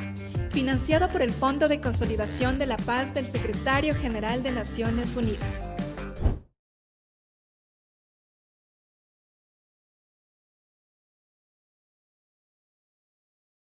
[SPEAKER 1] financiado por el Fondo de Consolidación de la Paz del Secretario General de Naciones Unidas.